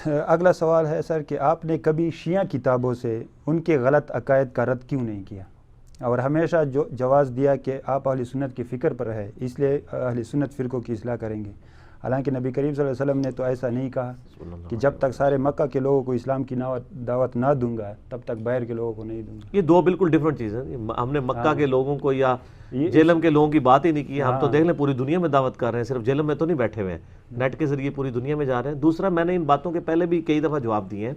اگلا سوال ہے سر کہ آپ نے کبھی شیعہ کتابوں سے ان کے غلط عقائد کا رد کیوں نہیں کیا، اور ہمیشہ جو جواز دیا کہ آپ اہل سنت کی فکر پر ہے اس لیے اہل سنت فرقوں کی اصلاح کریں گے، حالانکہ نبی کریم صلی اللہ علیہ وسلم نے تو ایسا نہیں کہا کہ جب تک سارے مکہ کے لوگوں کو اسلام کی دعوت نہ دوں گا تب تک باہر کے لوگوں کو نہیں دوں گا۔ یہ دو بالکل ڈیفرنٹ چیزیں ہیں۔ ہم نے مکہ کے لوگوں کو یا جہلم کے لوگوں کی بات ہی نہیں کی، ہم تو دیکھ لیں پوری دنیا میں دعوت کر رہے ہیں، صرف جہلم میں تو نہیں بیٹھے ہوئے ہیں، نیٹ کے ذریعے پوری دنیا میں جا رہے ہیں۔ دوسرا، میں نے ان باتوں کے پہلے بھی کئی دفعہ جواب دیے ہیں۔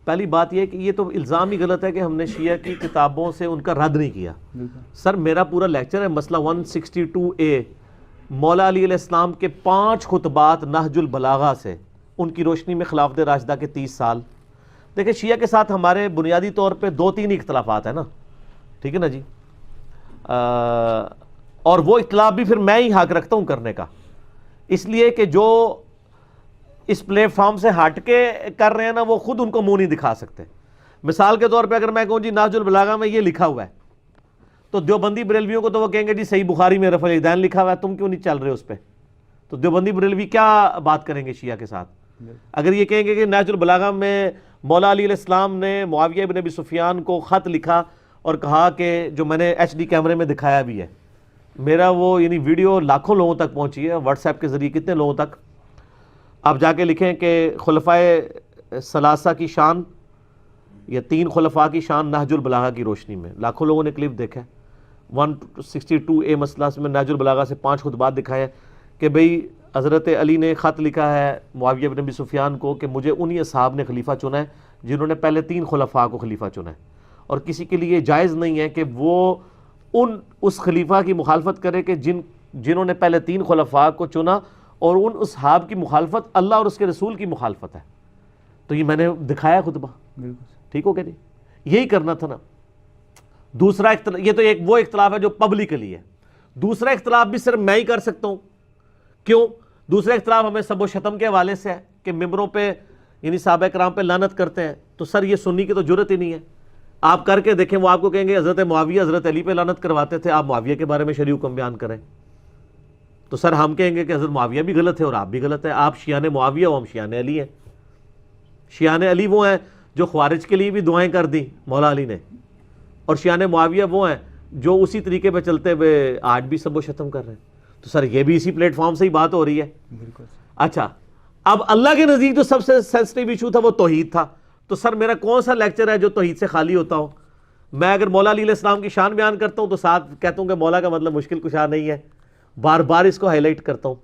پہلی بات یہ کہ یہ تو الزام ہی غلط ہے کہ ہم نے شیعہ کی کتابوں سے ان کا رد نہیں کیا۔ سر میرا پورا لیکچر ہے مسئلہ 162A، مولا علی علیہ السلام کے 5 خطبات نہج البلاغہ سے، ان کی روشنی میں خلافت راشدہ کے 30 سال۔ دیکھیں شیعہ کے ساتھ ہمارے بنیادی طور پہ 2-3 اختلافات ہیں نا، ٹھیک ہے نا جی، اور وہ اختلاف بھی پھر میں ہی حق رکھتا ہوں کرنے کا، اس لیے کہ جو اس پلیٹ فارم سے ہٹ کے کر رہے ہیں نا وہ خود ان کو منہ نہیں دکھا سکتے۔ مثال کے طور پہ اگر میں کہوں جی نہج البلاغہ میں یہ لکھا ہوا ہے، تو دیوبندی بریلویوں کو تو وہ کہیں گے جی صحیح بخاری میں رفع الیدین لکھا ہوا ہے، تم کیوں نہیں چل رہے اس پہ؟ تو دیوبندی بریلوی کیا بات کریں گے شیعہ کے ساتھ؟ اگر یہ کہیں گے کہ نہج البلاغہ میں مولا علی علیہ السلام نے معاویہ بن ابی سفیان کو خط لکھا اور کہا کہ جو میں نے HD کیمرے میں دکھایا بھی ہے، میرا وہ یعنی ویڈیو لاکھوں لوگوں تک پہنچی ہے، واٹس ایپ کے ذریعے کتنے لوگوں تک، آپ جا کے لکھیں کہ خلفائے ثلاثہ کی شان یا 3 خلفاء کی شان نہج البلاغہ کی روشنی میں، لاکھوں لوگوں نے کلپ دیکھا ہے۔ 162A مسئلہ میں نہج البلاغہ سے 5 خطبات دکھائے کہ بھئی حضرت علی نے خط لکھا ہے معاویہ بن ابی سفیان کو کہ مجھے انہی اصحاب نے خلیفہ چنا ہے جنہوں نے پہلے 3 خلفاء کو خلیفہ چنا ہے، اور کسی کے لیے جائز نہیں ہے کہ وہ اس خلیفہ کی مخالفت کرے کہ جنہوں نے پہلے 3 خلفاء کو چنا، اور ان اصحاب کی مخالفت اللہ اور اس کے رسول کی مخالفت ہے۔ تو یہ میں نے دکھایا خطبہ، ٹھیک ہو گیا جی، یہی کرنا تھا نا۔ دوسرا اختلاف، یہ تو وہ اختلاف ہے جو پبلکلی ہے، دوسرا اختلاف بھی صرف میں ہی کر سکتا ہوں۔ کیوں؟ دوسرا اختلاف ہمیں سب و شتم کے حوالے سے ہے کہ ممبروں پہ یعنی صحابہ کرام پہ لعنت کرتے ہیں، تو سر یہ سنی کی تو جرت ہی نہیں ہے۔ آپ کر کے دیکھیں، وہ آپ کو کہیں گے حضرت معاویہ حضرت علی پہ لعنت کرواتے تھے، آپ معاویہ کے بارے میں شرعی حکم بیان کریں، تو سر ہم کہیں گے کہ حضرت معاویہ بھی غلط ہے اور آپ بھی غلط ہے، آپ شیعان معاویہ ہو، ہم شیعان علی ہیں۔ شیعان علی وہ ہیں جو خوارج کے لیے بھی دعائیں کر دیں مولا علی نے، اور شیعان معاویہ وہ ہیں جو اسی طریقے پہ چلتے ہوئے آج بھی سب و شتم کر رہے ہیں۔ تو سر یہ بھی اسی پلیٹ فارم سے ہی بات ہو رہی ہے۔ اچھا، اب اللہ کے نزدیک جو سب سے سینسٹیو ایشو تھا وہ توحید تھا، تو سر میرا کون سا لیکچر ہے جو توحید سے خالی ہوتا ہو؟ میں اگر مولا علی علیہ السلام کی شان بیان کرتا ہوں تو ساتھ کہتا ہوں کہ مولا کا مطلب مشکل کشا نہیں ہے، بار بار اس کو ہائی لائٹ کرتا ہوں۔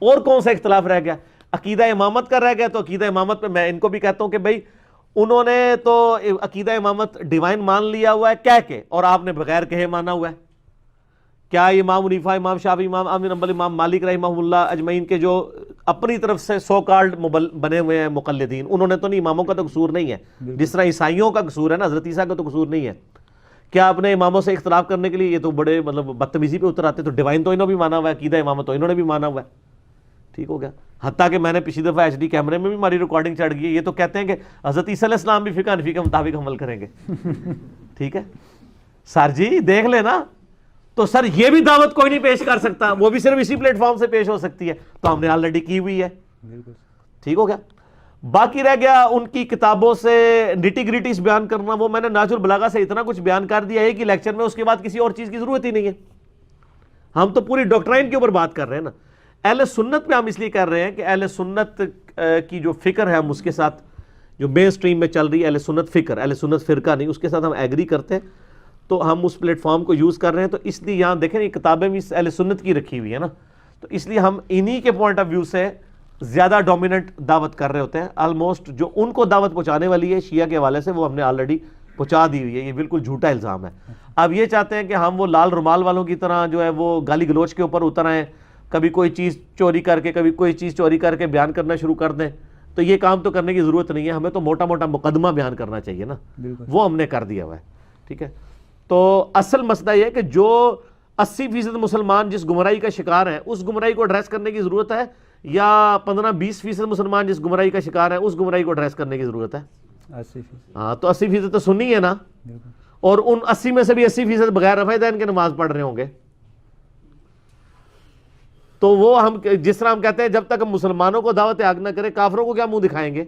اور کون سا اختلاف رہ گیا؟ عقیدہ امامت کا رہ گیا، تو عقیدہ امامت پہ میں ان کو بھی کہتا ہوں کہ بھائی انہوں نے تو عقیدہ امامت ڈیوائن مان لیا ہوا ہے کہہ کے، اور آپ نے بغیر کہے مانا ہوا ہے۔ کیا امام حنیفہ، امام شافعی، امام احمد بن حنبل، امام مالک رحمہ اللہ اجمعین کے جو اپنی طرف سے سو کالڈ بنے ہوئے ہیں مقلدین، انہوں نے تو نہیں، اماموں کا تو قصور نہیں ہے، جس طرح عیسائیوں کا قصور ہے نا، حضرت عیسیٰ کا تو قصور نہیں ہے۔ کیا اپنے اماموں سے اختلاف کرنے کے لیے یہ تو بڑے مطلب بدتمیزی پہ اتر آتے، تو ڈیوائن تو انہوں نے بھی مانا ہوا ہے، عقیدہ امامت تو انہوں نے بھی مانا ہوا ہے، ٹھیک ہو گیا۔ حتیٰ کہ میں نے پچھلی دفعہ HD کیمرے میں بھی ہماری ریکارڈنگ چڑھ گئی ہے، یہ تو کہتے ہیں کہ حضرت عیسیٰ علیہ السلام بھی فقہ حنفی کے مطابق عمل کریں گے، ٹھیک ہے سر جی دیکھ لینا۔ تو سر یہ بھی دعوت کوئی نہیں پیش کر سکتا، وہ بھی صرف اسی پلیٹ فارم سے پیش ہو سکتی ہے، تو ہم نے آلریڈی کی ہوئی ہے، ٹھیک ہو گیا۔ باقی رہ گیا ان کی کتابوں سے نٹی گریٹیز بیان کرنا، وہ میں نے نہج البلاغہ سے اتنا کچھ بیان کر دیا ہے کہ لیکچر میں اس کے بعد کسی اور چیز کی ضرورت ہی نہیں ہے۔ ہم تو پوری ڈاکٹرائن کے اوپر بات کر رہے ہیں نا، اہل سنت پہ ہم اس لیے کر رہے ہیں کہ اہل سنت کی جو فکر ہے ہم اس کے ساتھ جو مین سٹریم میں چل رہی ہے اہل سنت فکر، اہل سنت فرقہ نہیں، اس کے ساتھ ہم ایگری کرتے ہیں، تو ہم اس پلیٹ فارم کو یوز کر رہے ہیں۔ تو اس لیے یہاں دیکھیں یہ کتابیں بھی اہل سنت کی رکھی ہوئی ہے نا، تو اس لیے ہم انہی کے پوائنٹ آف ویو سے زیادہ ڈومیننٹ دعوت کر رہے ہوتے ہیں۔ آلموسٹ جو ان کو دعوت پہنچانے والی ہے شیعہ کے حوالے سے وہ ہم نے آلریڈی پہنچا دی ہوئی ہے، یہ بالکل جھوٹا الزام ہے۔ اب یہ چاہتے ہیں کہ ہم وہ لال رومال والوں کی طرح جو ہے وہ گالی گلوچ کے اوپر اتر آئیں، کبھی کوئی چیز چوری کر کے کبھی کوئی چیز چوری کر کے بیان کرنا شروع کر دیں، تو یہ کام تو کرنے کی ضرورت نہیں ہے، ہمیں تو موٹا موٹا مقدمہ بیان کرنا چاہیے نا، وہ ہم نے کر دیا ہوا ہے، ٹھیک ہے۔ تو اصل مسئلہ یہ ہے کہ جو 80% مسلمان جس گمراہی کا شکار ہیں اس گمراہی کو ایڈریس کرنے کی ضرورت ہے، یا 15-20% مسلمان جس گمراہی کا شکار ہیں اس گمراہی کو ایڈریس کرنے کی ضرورت ہے؟ 80%۔ ہاں تو 80% تو سنی ہے نا، اور ان 80 میں سے بھی 80% بغیر رفع دین کے نماز پڑھ رہے ہوں گے، تو وہ ہم جس طرح ہم کہتے ہیں جب تک ہم مسلمانوں کو دعوت حق نہ کریں کافروں کو کیا منہ دکھائیں گے,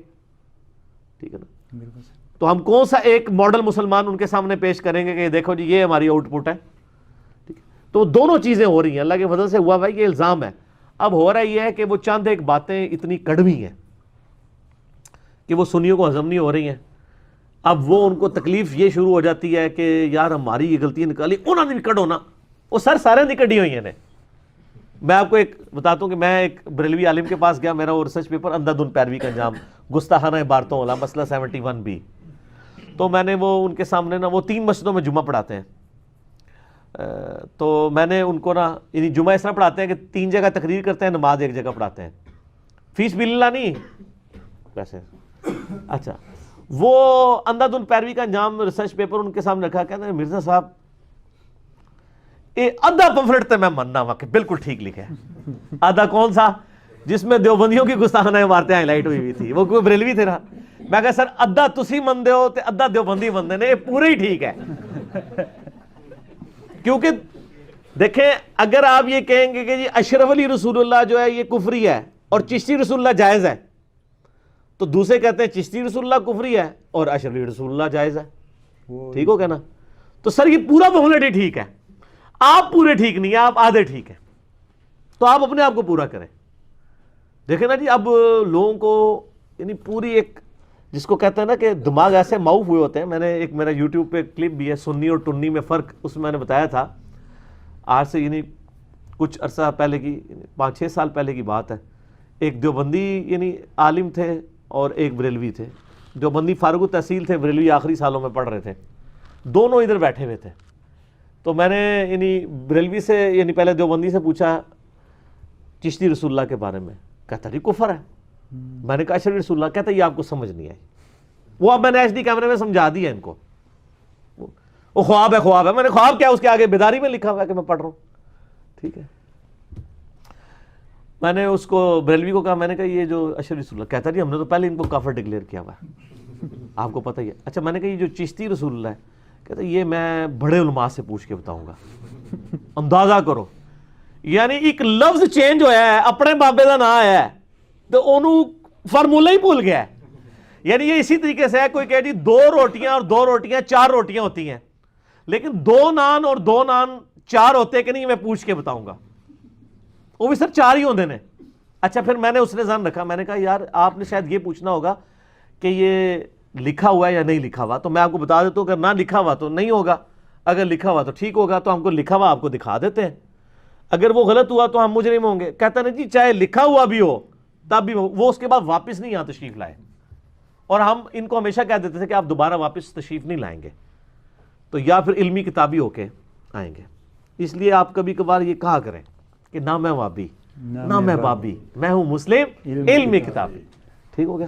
ٹھیک ہے نا. تو ہم کون سا ایک ماڈل مسلمان ان کے سامنے پیش کریں گے کہ دیکھو جی یہ ہماری آؤٹ پٹ ہے, ٹھیک ہے. تو دونوں چیزیں ہو رہی ہیں, اللہ کے فضل سے ہوا بھائی, یہ الزام ہے. اب ہو رہا یہ ہے کہ وہ چند ایک باتیں اتنی کڑوی ہیں کہ وہ سنیوں کو ہضم نہیں ہو رہی ہیں. اب وہ ان کو تکلیف یہ شروع ہو جاتی ہے کہ یار ہماری یہ غلطی نکالی, انہوں نے بھی کڈو نا, وہ سر سارے نہیں کڈی ہوئی ہیں. میں آپ کو ایک بتاتا ہوں کہ میں ایک بریلوی عالم کے پاس گیا, میرا وہ ریسرچ پیپر اندھا دھند پیروی کا انجام گستاخانہ عبارتوں والا مسئلہ 71B. تو میں نے وہ ان کے سامنے نا, وہ 3 مسجدوں میں جمعہ پڑھاتے ہیں, تو میں نے ان کو نا یعنی جمعہ اس طرح پڑھاتے ہیں کہ 3 جگہ تقریر کرتے ہیں, نماز ایک جگہ پڑھاتے ہیں, فیس بھی اللہ نہیں ویسے. اچھا, وہ اندھا دھند پیروی کا انجام ریسرچ پیپر ان کے سامنے رکھا, کہتے ہیں مرزا صاحب آدھا پمفلٹ تو میں ماننا ہوا کہ بالکل ٹھیک لکھا ہے, آدھا کون سا جس میں دیوبندیوں کی گستاخانہ عبارتیں ہائی لائٹ ہوئی تھی, وہ کوئی بریلوی تھے نا. میں کہا سر ادھا تسی مندے ہو تے ادھا دیوبندی مندے نے, یہ پورے ہی ٹھیک ہے. کیونکہ دیکھیں اگر آپ یہ کہیں گے کہ جی اشرف علی رسول اللہ جو ہے یہ کفری ہے اور چشتی رسول اللہ جائز ہے, تو دوسرے کہتے ہیں چشتی رسول اللہ کفری ہے اور اشرف علی رسول اللہ جائز ہے, ٹھیک ہو گیا نا. تو سر یہ پورا پمفلٹ ہی ٹھیک ہے, آپ پورے ٹھیک نہیں ہیں, آپ آدھے ٹھیک ہیں, تو آپ اپنے آپ کو پورا کریں. دیکھیں نا جی اب لوگوں کو یعنی پوری ایک جس کو کہتے ہیں نا کہ دماغ ایسے معاف ہوئے ہوتے ہیں. میں نے ایک میرا یوٹیوب پہ کلپ بھی ہے, سنی اور ٹنی میں فرق, اس میں میں نے بتایا تھا آج سے یعنی کچھ عرصہ پہلے کی 5-6 سال پہلے کی بات ہے. ایک دیوبندی یعنی عالم تھے اور ایک بریلوی تھے. دیوبندی فارغ التحصیل تھے, بریلوی آخری سالوں میں پڑھ رہے تھے, دونوں ادھر بیٹھے ہوئے تھے. تو میں نے یعنی بریلوی سے یعنی پہلے دیوبندی سے پوچھا چشتی رسول اللہ کے بارے میں, کہتا جی کفر ہے. میں نے کہا اشرف رسول اللہ, کہتا یہ آپ کو سمجھ نہیں آئی. وہ اب میں نے HD کیمرے میں سمجھا دیا ان کو, وہ خواب ہے, خواب ہے. میں نے خواب کیا, اس کے آگے بیداری میں لکھا ہوا ہے کہ میں پڑھ رہا ہوں, ٹھیک ہے. میں نے اس کو بریلوی کو کہا, میں نے کہا یہ جو اشرف رسول اللہ, کہتا جی ہم نے تو پہلے ان کو کافر ڈکلیئر کیا ہوا ہے, آپ کو پتہ ہی ہے. اچھا میں نے کہا یہ جو چشتی رسول اللہ ہے, کہتا یہ میں بڑے علماء سے پوچھ کے بتاؤں گا. اندازہ کرو یعنی ایک لفظ چینج ہویا ہے, اپنے بابے کا نام آیا ہے تو انہوں فارمولہ ہی بھول گیا ہے. یعنی یہ اسی طریقے سے ہے, کوئی کہہ جی 2 روٹیاں اور 2 روٹیاں 4 روٹیاں ہوتی ہیں, لیکن 2 نان اور 2 نان 4 ہوتے کہ نہیں, میں پوچھ کے بتاؤں گا. وہ بھی سر 4 ہی ہوندے نے. اچھا پھر میں نے اس نے ذہن رکھا, میں نے کہا یار آپ نے شاید یہ پوچھنا ہوگا کہ یہ لکھا ہوا ہے یا نہیں لکھا ہوا, تو میں آپ کو بتا دیتا ہوں اگر نہ لکھا ہوا تو نہیں ہوگا, اگر لکھا ہوا تو ٹھیک ہوگا. تو ہم کو لکھا ہوا آپ کو دکھا دیتے ہیں, اگر وہ غلط ہوا تو ہم مجرم ہوں گے. کہتا نہیں جی چاہے لکھا ہوا بھی ہو تب بھی وہ اس کے بعد واپس نہیں یہاں تشریف لائے, اور ہم ان کو ہمیشہ کہہ دیتے تھے کہ آپ دوبارہ واپس تشریف نہیں لائیں گے, تو یا پھر علمی کتابی ہو کے آئیں گے. اس لیے آپ کبھی کبھار یہ کہا کریں کہ نہ میں وابی نہ میں بابی, میں ہوں مسلم علمی کتابی. ٹھیک ہو گیا.